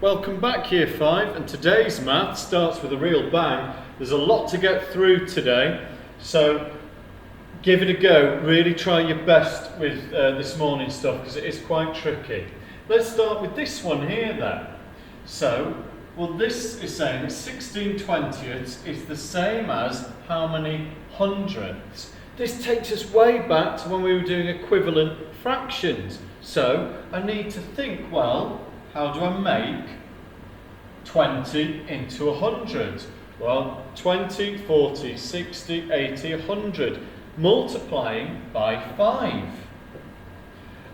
Welcome back Year 5, and today's math starts with a real bang. There's a lot to get through today, so give it a go. Really try your best with this morning's stuff because it is quite tricky. Let's start with this one here then. So, well, this is saying that 16 twentieths is the same as how many hundredths? This takes us way back to when we were doing equivalent fractions. So, I need to think, well, how do I make 20 into 100? Well, 20, 40, 60, 80, 100, multiplying by 5.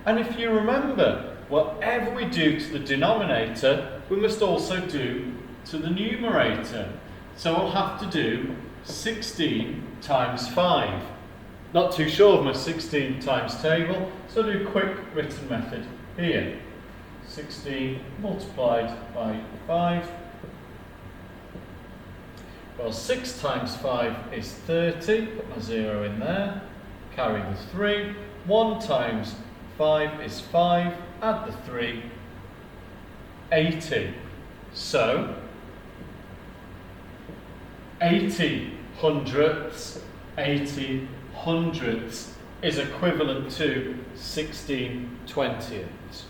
And if you remember, whatever we do to the denominator, we must also do to the numerator. So I'll have to do 16 times 5. Not too sure of my 16 times table, so I'll do a quick written method here. 16 multiplied by 5. Well, 6 times 5 is 30. Put my 0 in there. Carry the 3. 1 times 5 is 5. Add the 3. 80. So, 80 hundredths, 80 hundredths is equivalent to 16 twentieths.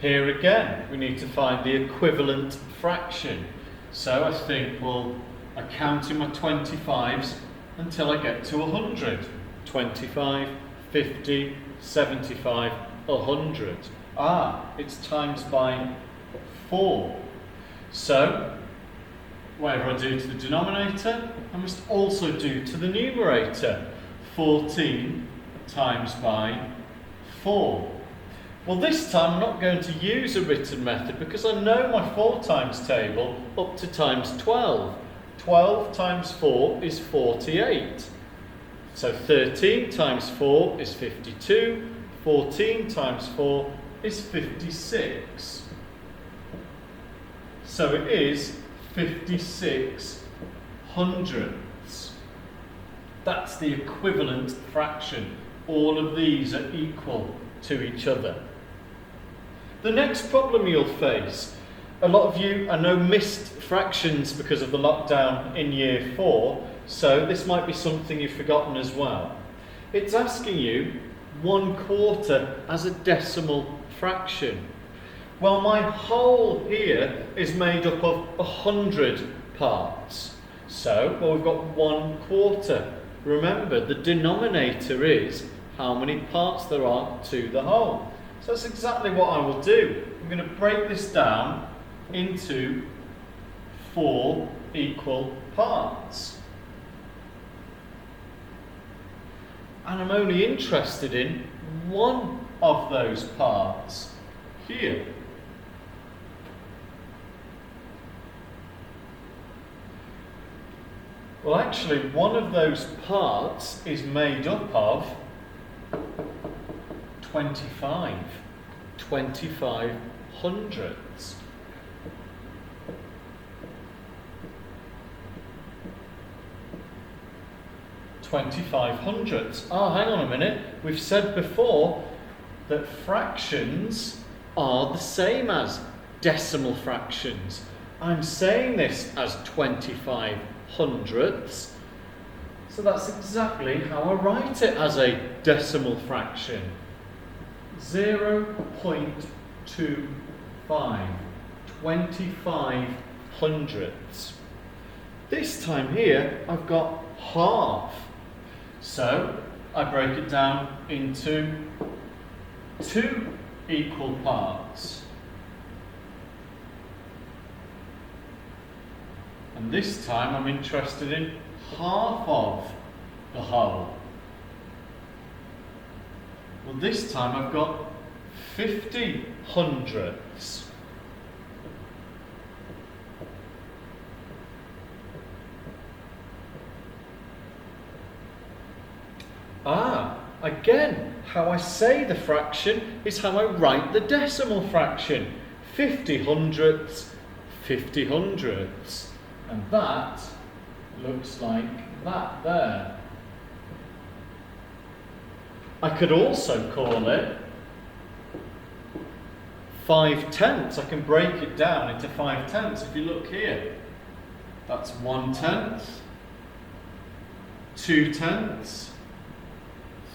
Here again, we need to find the equivalent fraction. So I think, well, I count in my 25s until I get to 100. 25, 50, 75, 100. It's times by 4. So, whatever I do to the denominator, I must also do to the numerator. 14 times by 4. Well, this time I'm not going to use a written method because I know my 4 times table up to times 12. 12 times 4 is 48. So 13 times 4 is 52. 14 times 4 is 56. So it is 56 hundredths. That's the equivalent fraction. All of these are equal to each other. The next problem you'll face, a lot of you, I know, missed fractions because of the lockdown in Year 4, so this might be something you've forgotten as well. It's asking you 1/4 as a decimal fraction. Well, my whole here is made up of 100 parts. So, well, we've got 1/4. Remember, the denominator is how many parts there are to the whole. So that's exactly what I will do. I'm going to break this down into 4 equal parts. And I'm only interested in one of those parts here. Well, actually, one of those parts is made up of 25 hundredths. Hang on a minute. We've said before that fractions are the same as decimal fractions. I'm saying this as 25 hundredths. So that's exactly how I write it as a decimal fraction. 0.25, 25 hundredths. This time here, I've got half. So, I break it down into 2 equal parts. And this time I'm interested in half of the whole. Well, this time I've got 50 hundredths. Again, how I say the fraction is how I write the decimal fraction. 50 hundredths, 50 hundredths. And that looks like that there. I could also call it 5/10. I can break it down into 5/10. If you look here, that's 1/10, 2/10,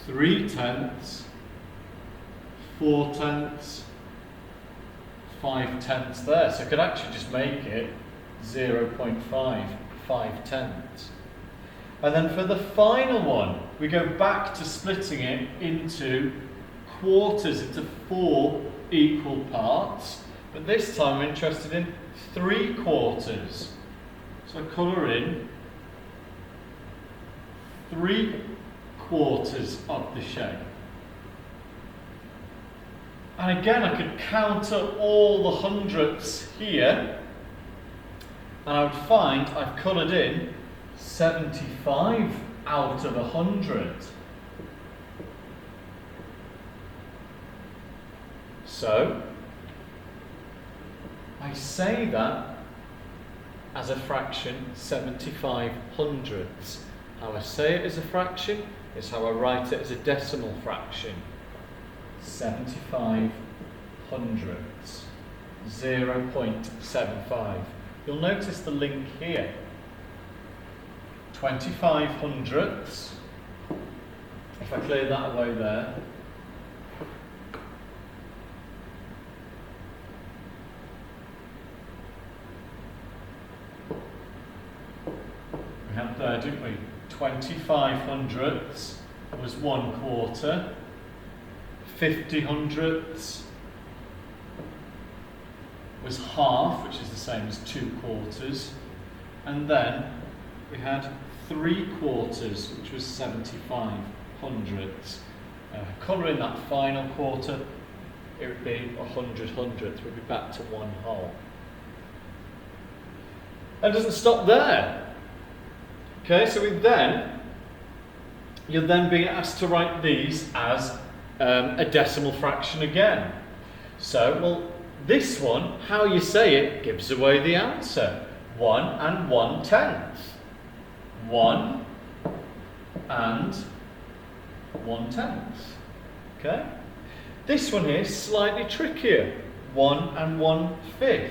3/10, 4/10, 5/10 there. So I could actually just make it 0.5, 5/10. And then for the final one, we go back to splitting it into quarters, into 4 equal parts. But this time I'm interested in 3/4. So I colour in 3/4 of the shape. And again, I could count up all the hundredths here, and I would find I've coloured in 75 out of 100. So, I say that as a fraction 75 hundredths. How I say it as a fraction is how I write it as a decimal fraction. 75 hundredths, 0.75. You'll notice the link here. 25 hundredths, if I clear that away there, we had there, didn't we? 25 hundredths was 1/4. 50 hundredths was half, which is the same as 2/4, and then we had 3/4, which was 75 hundredths. Colouring that final quarter, it would be 100 hundredths. We'd be back to 1 whole. And it doesn't stop there. Okay, so you're then being asked to write these as a decimal fraction again. So, well, this one, how you say it, gives away the answer. 1 and 1/10. 1 and 1/10. Okay? This one here is slightly trickier. 1 and 1/5.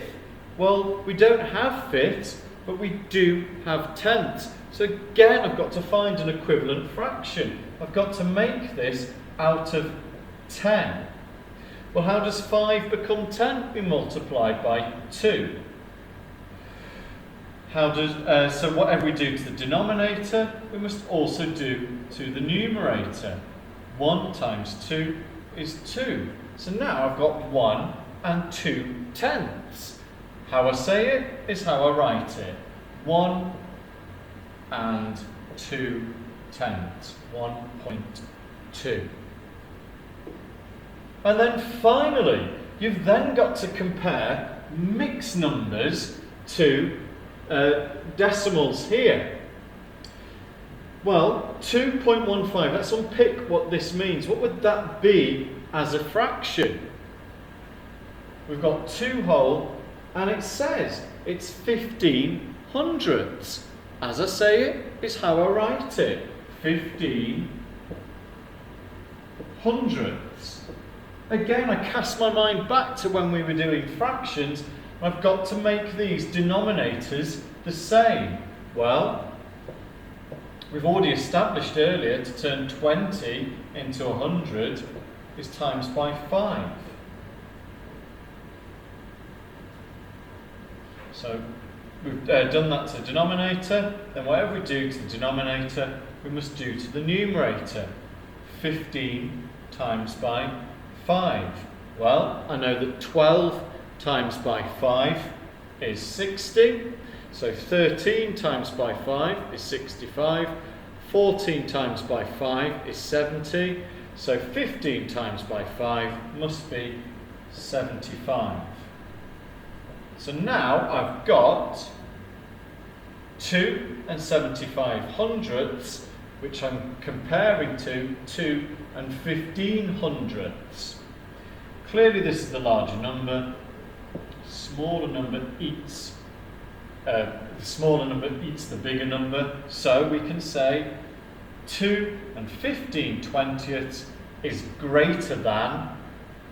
Well, we don't have fifths, but we do have tenths. So again, I've got to find an equivalent fraction. I've got to make this out of 10. Well, how does 5 become 10? We multiply by 2. So whatever we do to the denominator, we must also do to the numerator. 1 times 2 is 2. So now I've got 1 and 2/10. How I say it is how I write it. 1 and 2/10. 1.2. And then finally, you've then got to compare mixed numbers to decimals here. Well, 2.15, let's unpick what this means. What would that be as a fraction? We've got 2 whole, and it says it's 15 hundredths. As I say it, is how I write it. 15 hundredths. Again, I cast my mind back to when we were doing fractions. I've got to make these denominators the same. Well, we've already established earlier to turn 20 into 100 is times by 5. So we've done that to the denominator, then whatever we do to the denominator, we must do to the numerator. 15 times by 5. Well, I know that 12 times by 5 is 60. So 13 times by 5 is 65. 14 times by 5 is 70. So 15 times by 5 must be 75. So now I've got 2 and 75 hundredths, which I'm comparing to 2 and 15 hundredths. Clearly this is the larger number. Smaller number eats the smaller number eats the bigger number, so we can say 2 and 15 twentieths is greater than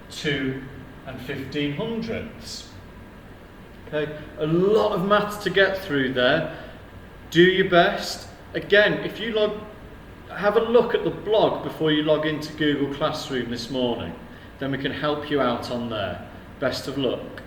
2 and 1500ths. Okay, a lot of maths to get through there. Do your best. Again, if you have a look at the blog before you log into Google Classroom this morning, then we can help you out on there. Best of luck.